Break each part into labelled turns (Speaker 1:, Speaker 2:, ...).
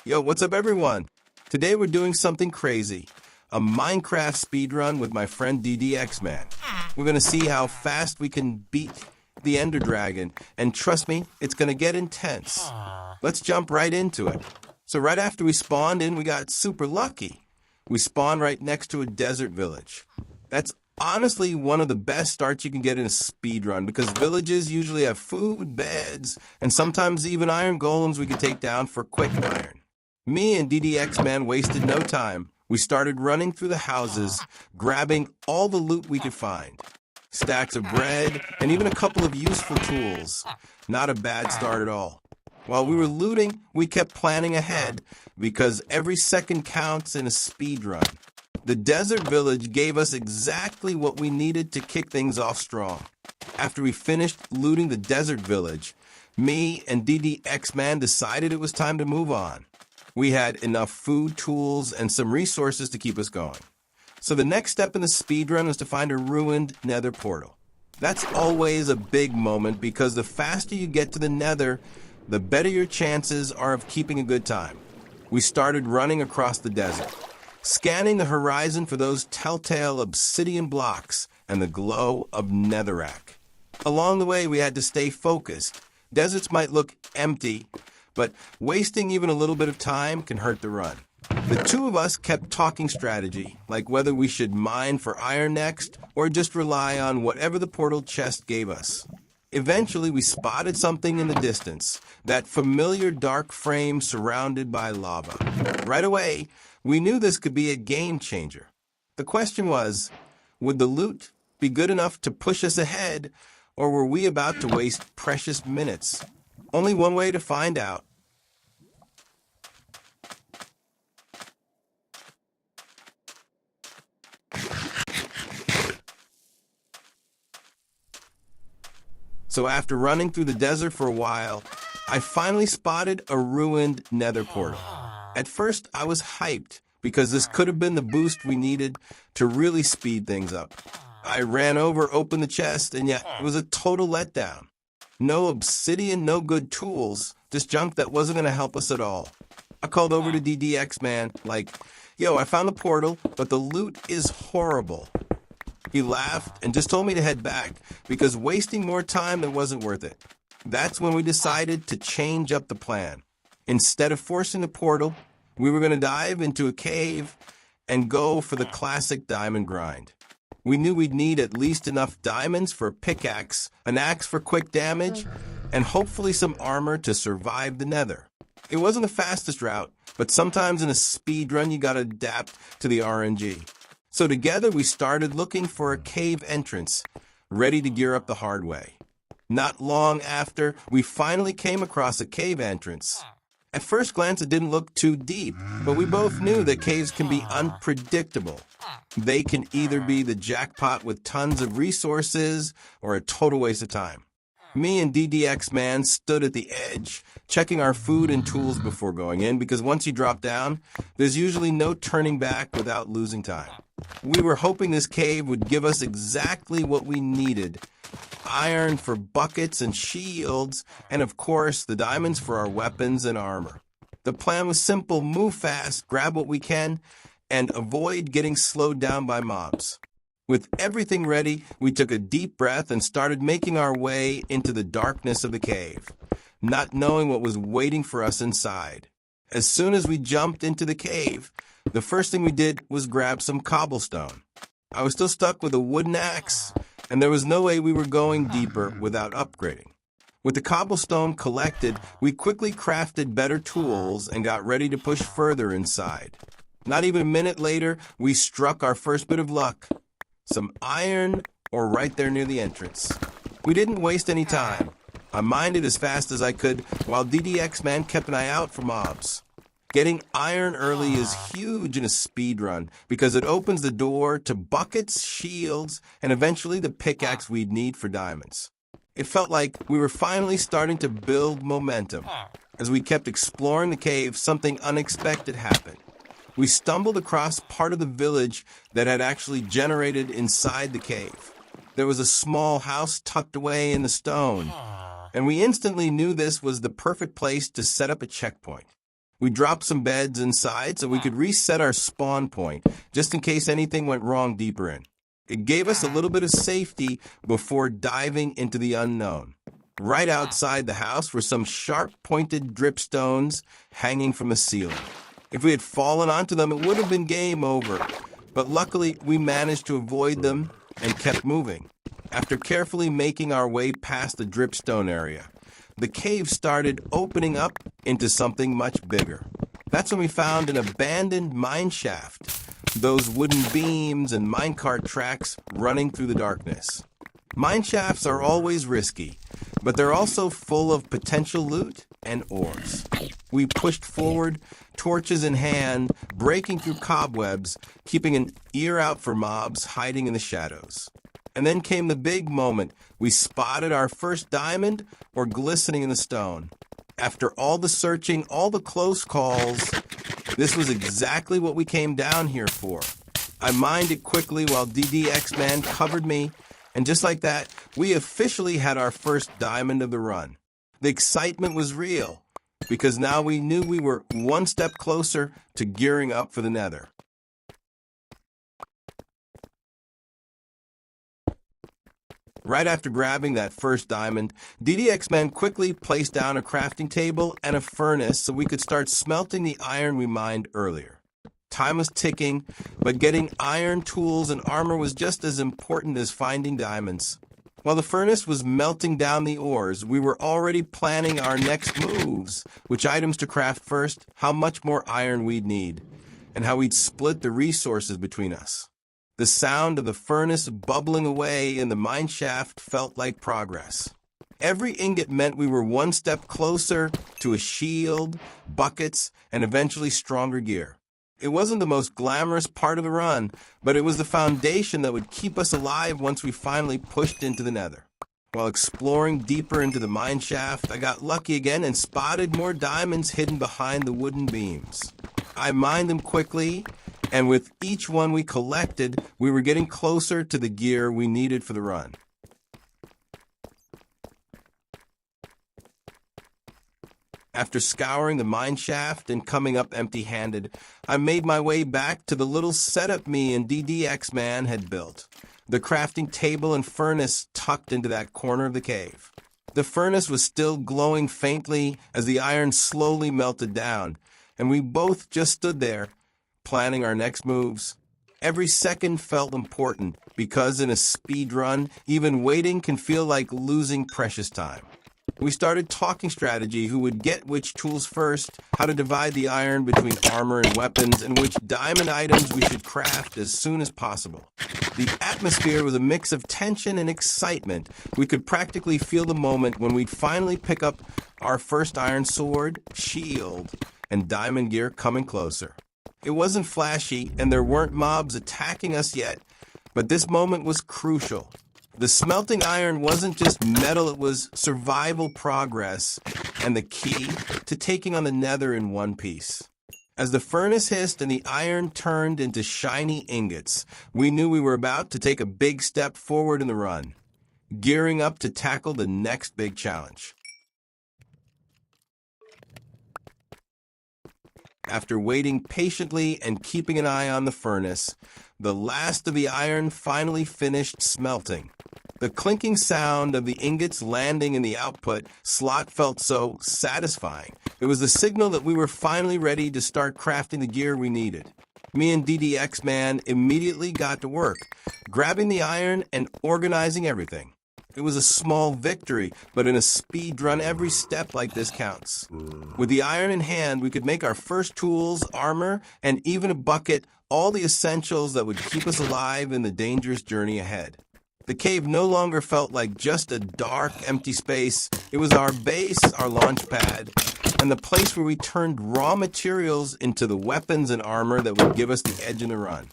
Speaker 1: Yo, what's up everyone? Today we're doing something crazy. A Minecraft speedrun with my friend ddxman. We're gonna see how fast we can beat the Ender Dragon, and trust me, it's gonna get intense. Let's jump right into it. So right after we spawned in, we got super lucky. We spawned right next to a desert village. That's honestly one of the best starts you can get in a speedrun because villages usually have food, beds, and sometimes even iron golems we can take down for quick iron. Me and ddxman wasted no time. We started running through the houses, grabbing all the loot we could find. Stacks of bread, and even a couple of useful tools. Not a bad start at all. While we were looting, we kept planning ahead, because every second counts in a speedrun. The desert village gave us exactly what we needed to kick things off strong. After we finished looting the desert village, me and ddxman decided it was time to move on. We had enough food, tools, and some resources to keep us going. So the next step in the speedrun was to find a ruined Nether portal. That's always a big moment because the faster you get to the Nether, the better your chances are of keeping a good time. We started running across the desert, scanning the horizon for those telltale obsidian blocks and the glow of netherrack. Along the way, we had to stay focused. Deserts might look empty, but wasting even a little bit of time can hurt the run. The two of us kept talking strategy, like whether we should mine for iron next or just rely on whatever the portal chest gave us. Eventually, we spotted something in the distance, that familiar dark frame surrounded by lava. Right away, we knew this could be a game changer. The question was, would the loot be good enough to push us ahead, or were we about to waste precious minutes? Only one way to find out. So after running through the desert for a while, I finally spotted a ruined Nether portal. At first, I was hyped because this could have been the boost we needed to really speed things up. I ran over, opened the chest, and yet it was a total letdown. No obsidian, no good tools, just junk that wasn't going to help us at all. I called over to ddxman, like, yo, I found the portal, but the loot is horrible. He laughed and just told me to head back because wasting more time that wasn't worth it. That's when we decided to change up the plan. Instead of forcing the portal, we were going to dive into a cave and go for the classic diamond grind. We knew we'd need at least enough diamonds for a pickaxe, an axe for quick damage, and hopefully some armor to survive the Nether. It wasn't the fastest route, but sometimes in a speedrun you gotta adapt to the RNG. So together we started looking for a cave entrance, ready to gear up the hard way. Not long after, we finally came across a cave entrance. At first glance, it didn't look too deep, but we both knew that caves can be unpredictable. They can either be the jackpot with tons of resources or a total waste of time. Me and ddxman stood at the edge, checking our food and tools before going in, because once you drop down, there's usually no turning back without losing time. We were hoping this cave would give us exactly what we needed. Iron for buckets and shields, and of course, the diamonds for our weapons and armor. The plan was simple: move fast, grab what we can, and avoid getting slowed down by mobs. With everything ready, we took a deep breath and started making our way into the darkness of the cave, not knowing what was waiting for us inside. As soon as we jumped into the cave, the first thing we did was grab some cobblestone. I was still stuck with a wooden axe, and there was no way we were going deeper without upgrading. With the cobblestone collected, we quickly crafted better tools and got ready to push further inside. Not even a minute later, we struck our first bit of luck. Some iron ore right there near the entrance. We didn't waste any time. I mined it as fast as I could while ddxman kept an eye out for mobs. Getting iron early is huge in a speedrun because it opens the door to buckets, shields, and eventually the pickaxe we'd need for diamonds. It felt like we were finally starting to build momentum. As we kept exploring the cave, something unexpected happened. We stumbled across part of the village that had actually generated inside the cave. There was a small house tucked away in the stone, and we instantly knew this was the perfect place to set up a checkpoint. We dropped some beds inside so we could reset our spawn point, just in case anything went wrong deeper in. It gave us a little bit of safety before diving into the unknown. Right outside the house were some sharp-pointed dripstones hanging from the ceiling. If we had fallen onto them, it would have been game over. But luckily, we managed to avoid them and kept moving. After carefully making our way past the dripstone area, the cave started opening up into something much bigger. That's when we found an abandoned mine shaft, those wooden beams and minecart tracks running through the darkness. Mine shafts are always risky, but they're also full of potential loot and ores. We pushed forward, torches in hand, breaking through cobwebs, keeping an ear out for mobs hiding in the shadows. And then came the big moment. We spotted our first diamond or glistening in the stone. After all the searching, all the close calls, this was exactly what we came down here for. I mined it quickly while ddxman covered me, and just like that, we officially had our first diamond of the run. The excitement was real, because now we knew we were one step closer to gearing up for the Nether. Right after grabbing that first diamond, ddxman quickly placed down a crafting table and a furnace so we could start smelting the iron we mined earlier. Time was ticking, but getting iron tools and armor was just as important as finding diamonds. While the furnace was melting down the ores, we were already planning our next moves, which items to craft first, how much more iron we'd need, and how we'd split the resources between us. The sound of the furnace bubbling away in the mine shaft felt like progress. Every ingot meant we were one step closer to a shield, buckets, and eventually stronger gear. It wasn't the most glamorous part of the run, but it was the foundation that would keep us alive once we finally pushed into the Nether. While exploring deeper into the mine shaft, I got lucky again and spotted more diamonds hidden behind the wooden beams. I mined them quickly, and with each one we collected, we were getting closer to the gear we needed for the run. After scouring the mine shaft and coming up empty-handed, I made my way back to the little setup me and ddxman had built. The crafting table and furnace tucked into that corner of the cave. The furnace was still glowing faintly as the iron slowly melted down, and we both just stood there, planning our next moves. Every second felt important, because in a speed run, even waiting can feel like losing precious time. We started talking strategy, who would get which tools first, how to divide the iron between armor and weapons, and which diamond items we should craft as soon as possible. The atmosphere was a mix of tension and excitement. We could practically feel the moment when we'd finally pick up our first iron sword, shield, and diamond gear coming closer. It wasn't flashy, and there weren't mobs attacking us yet, but this moment was crucial. The smelting iron wasn't just metal, it was survival progress and the key to taking on the Nether in one piece. As the furnace hissed and the iron turned into shiny ingots, we knew we were about to take a big step forward in the run, gearing up to tackle the next big challenge. After waiting patiently and keeping an eye on the furnace, the last of the iron finally finished smelting. The clinking sound of the ingots landing in the output slot felt so satisfying. It was the signal that we were finally ready to start crafting the gear we needed. Me and ddxman immediately got to work, grabbing the iron and organizing everything. It was a small victory, but in a speed run, every step like this counts. With the iron in hand, we could make our first tools, armor, and even a bucket, all the essentials that would keep us alive in the dangerous journey ahead. The cave no longer felt like just a dark, empty space. It was our base, our launch pad, and the place where we turned raw materials into the weapons and armor that would give us the edge in the run.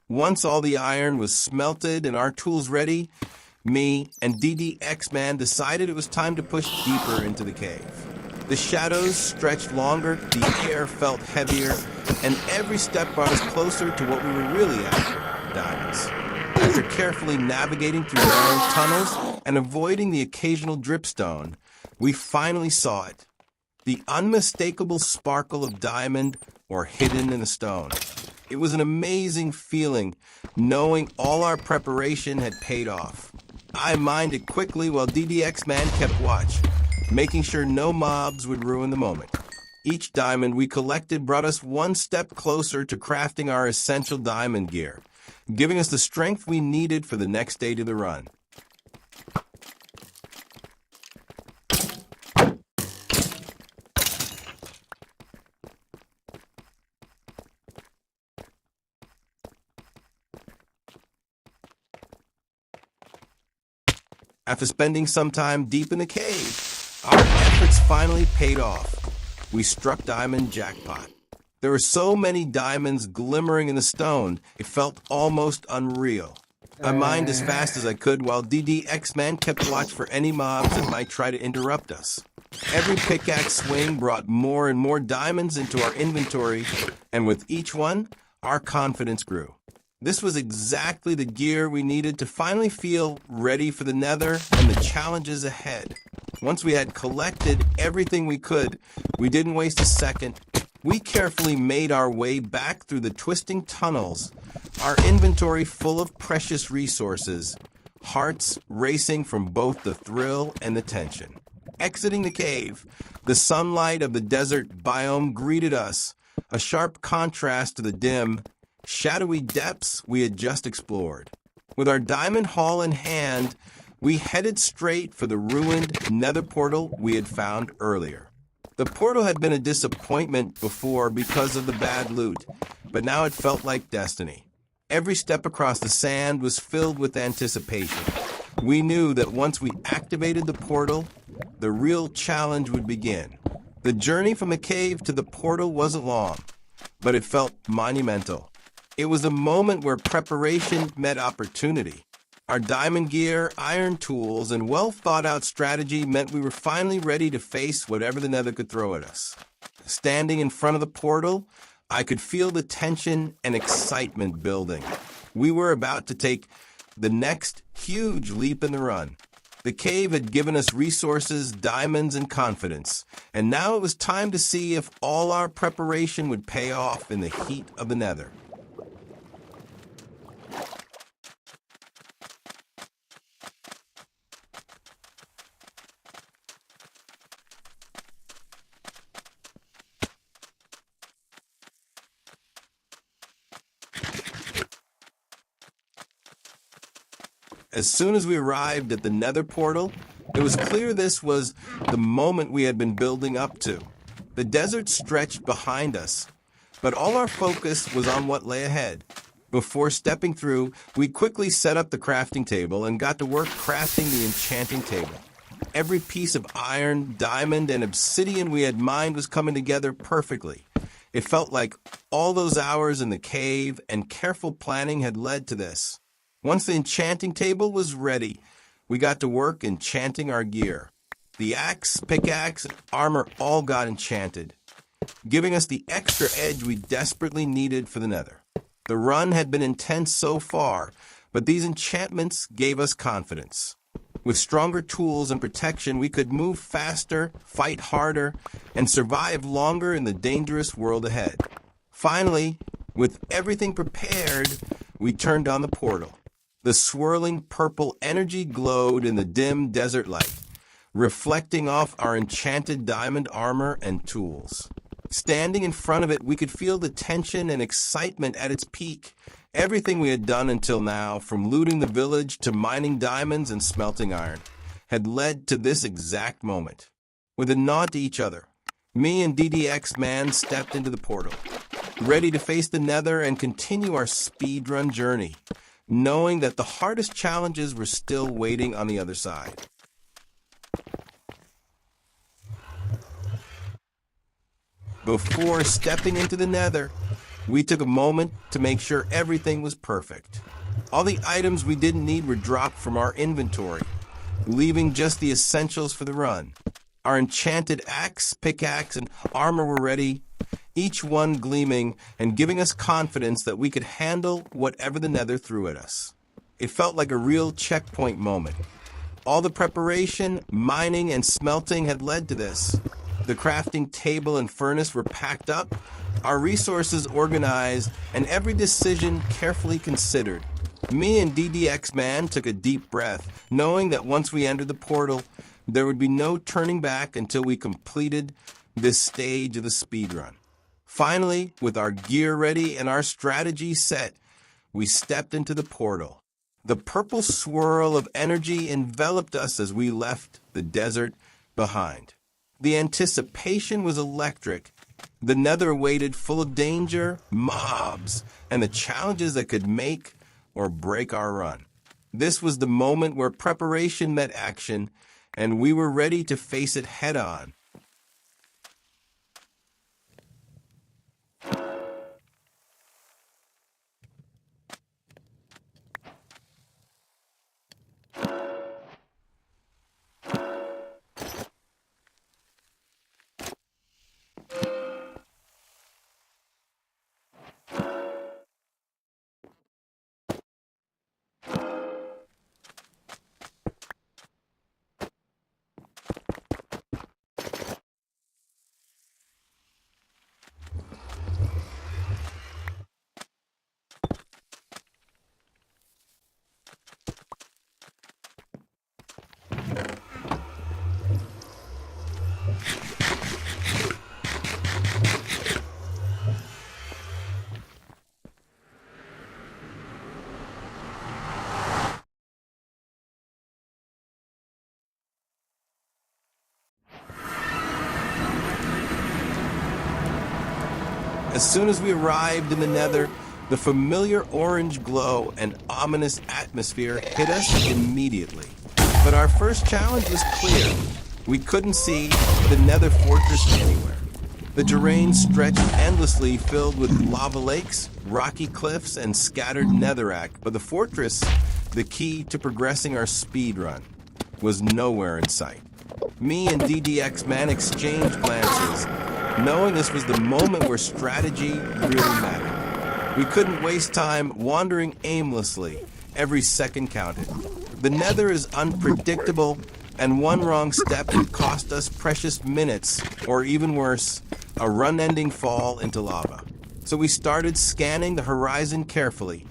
Speaker 1: Once all the iron was smelted and our tools ready, me and ddxman decided it was time to push deeper into the cave. The shadows stretched longer, the air felt heavier, and every step brought us closer to what we were really after, diamonds. After carefully navigating through narrow tunnels and avoiding the occasional dripstone, we finally saw it. The unmistakable sparkle of diamond or hidden in the stone. It was an amazing feeling, knowing all our preparation had paid off. I mined it quickly while ddxman kept watch, making sure no mobs would ruin the moment. Each diamond we collected brought us one step closer to crafting our essential diamond gear, giving us the strength we needed for the next day to the run. After spending some time deep in the cave, our efforts finally paid off. We struck diamond jackpot. There were so many diamonds glimmering in the stone, it felt almost unreal. I mined as fast as I could while ddxman kept watch for any mobs that might try to interrupt us. Every pickaxe swing brought more and more diamonds into our inventory, and with each one, our confidence grew. This was exactly the gear we needed to finally feel ready for the Nether and the challenges ahead. Once we had collected everything we could, we didn't waste a second. We carefully made our way back through the twisting tunnels, our inventory full of precious resources, hearts racing from both the thrill and the tension. Exiting the cave, the sunlight of the desert biome greeted us, a sharp contrast to the dim, shadowy depths we had just explored. With our diamond haul in hand, we headed straight for the ruined nether portal we had found earlier. The portal had been a disappointment before because of the bad loot, but now it felt like destiny. Every step across the sand was filled with anticipation. We knew that once we activated the portal, the real challenge would begin. The journey from the cave to the portal wasn't long, but it felt monumental. It was a moment where preparation met opportunity. Our diamond gear, iron tools, and well-thought-out strategy meant we were finally ready to face whatever the Nether could throw at us. Standing in front of the portal, I could feel the tension and excitement building. We were about to take the next huge leap in the run. The cave had given us resources, diamonds, and confidence, and now it was time to see if all our preparation would pay off in the heat of the Nether. As soon as we arrived at the Nether portal, it was clear this was the moment we had been building up to. The desert stretched behind us, but all our focus was on what lay ahead. Before stepping through, we quickly set up the crafting table and got to work crafting the enchanting table. Every piece of iron, diamond, and obsidian we had mined was coming together perfectly. It felt like all those hours in the cave and careful planning had led to this. Once the enchanting table was ready, we got to work enchanting our gear. The axe, pickaxe, and armor all got enchanted, giving us the extra edge we desperately needed for the Nether. The run had been intense so far, but these enchantments gave us confidence. With stronger tools and protection, we could move faster, fight harder, and survive longer in the dangerous world ahead. Finally, with everything prepared, we turned on the portal. The swirling purple energy glowed in the dim desert light, reflecting off our enchanted diamond armor and tools. Standing in front of it, we could feel the tension and excitement at its peak. Everything we had done until now, from looting the village to mining diamonds and smelting iron, had led to this exact moment. With a nod to each other, me and ddxman stepped into the portal, ready to face the Nether and continue our speedrun journey, knowing that the hardest challenges were still waiting on the other side. Before stepping into the Nether, we took a moment to make sure everything was perfect. All the items we didn't need were dropped from our inventory, leaving just the essentials for the run. Our enchanted axe, pickaxe, and armor were ready, each one gleaming and giving us confidence that we could handle whatever the Nether threw at us. It felt like a real checkpoint moment. All the preparation, mining, and smelting had led to this. The crafting table and furnace were packed up, our resources organized, and every decision carefully considered. Me and ddxman took a deep breath, knowing that once we entered the portal, there would be no turning back until we completed this stage of the speedrun. Finally, with our gear ready and our strategy set, we stepped into the portal. The purple swirl of energy enveloped us as we left the desert behind. The anticipation was electric. The Nether waited, full of danger, mobs, and the challenges that could make or break our run. This was the moment where preparation met action, and we were ready to face it head on. As soon as we arrived in the Nether, the familiar orange glow and ominous atmosphere hit us immediately. But our first challenge was clear. We couldn't see the Nether fortress anywhere. The terrain stretched endlessly, filled with lava lakes, rocky cliffs, and scattered netherrack. But the fortress, the key to progressing our speed run, was nowhere in sight. Me and ddxman exchanged glances, knowing this was the moment where strategy really mattered. We couldn't waste time wandering aimlessly. Every second counted. The Nether is unpredictable, and one wrong step could cost us precious minutes, or even worse, a run-ending fall into lava. So we started scanning the horizon carefully,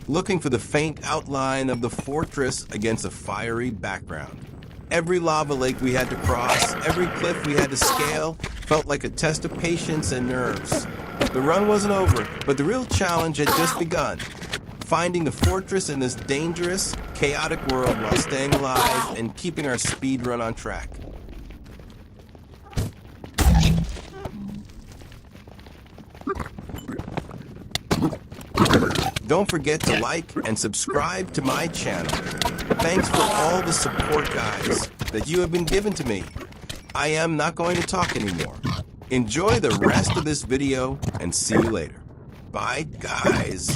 Speaker 1: looking for the faint outline of the fortress against a fiery background. Every lava lake we had to cross, every cliff we had to scale, felt like a test of patience and nerves. The run wasn't over, but the real challenge had just begun. Finding the fortress in this dangerous, chaotic world while staying alive and keeping our speed run on track. Don't forget to like and subscribe to my channel. Thanks for all the support, guys, that you have been given to me. I am not going to talk anymore. Enjoy the rest of this video and see you later. Bye, guys.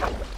Speaker 2: you